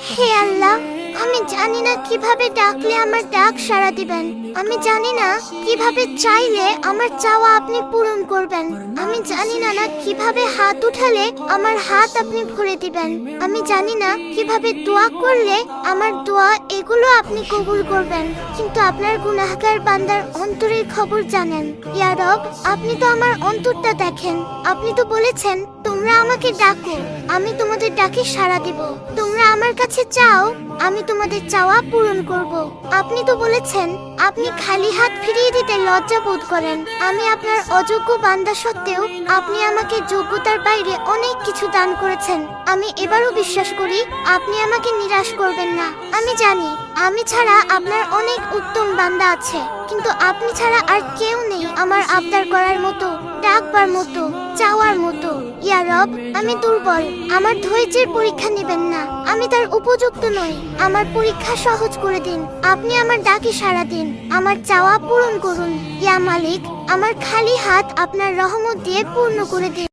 হে আল্লাহ, আমি জানি না কিভাবে ডাকলে আমার ডাক সাড়া দিবেন। আমি জানি না কিভাবে চাইলে আমার চাওয়া আপনি পূরণ করবেন। আমি জানি না কিভাবে হাত উঠালে আমার হাত আপনি ভরে দিবেন। আমি জানি না কিভাবে দোয়া করলে আমার দোয়া এগুলো আপনি কবুল করবেন। কিন্তু আপনার গুনাহগার বান্দার অন্তরের খবর জানেন। ইয়া রব, আপনি তো আমার অন্তরটা দেখেন। আপনি তো বলেছেন তোমরা আমাকে ডাকো, আমি তোমাদের ডাকে সাড়া দিব। তোমরা আমার কাছে চাও, আমি তোমাদের চাওয়া পূরণ করব। আপনি তো বলেছেন আপনি খালি হাত ফিরিয়ে দিতে লজ্জা বোধ করেন। আমি আপনার অযোগ্য বান্দা সত্ত্বেও আপনি আমাকে যোগ্যতার বাইরে অনেক কিছু দান করেছেন। আমি এবারও বিশ্বাস করি আপনি আমাকে নিরাশ করবেন না। আমি জানি আমি ছাড়া আপনার অনেক উত্তম বান্দা আছে, কিন্তু আপনি ছাড়া আর কেউ নেই আমার আবদার করার মতো, ডাকবার মতো, চাওয়ার মতো। ইয়া রব, আমি দুর্বল, আমার ধৈর্যের পরীক্ষা নেবেন না। আমি তার উপযুক্ত নই, আমার পরীক্ষা সহজ করে দিন। আপনি আমার ডাকে সাড়া দিন, আমার চাওয়া পূরণ করুন। ইয়া মালিক, আমার খালি হাত আপনার রহমত দিয়ে পূর্ণ করে দিন।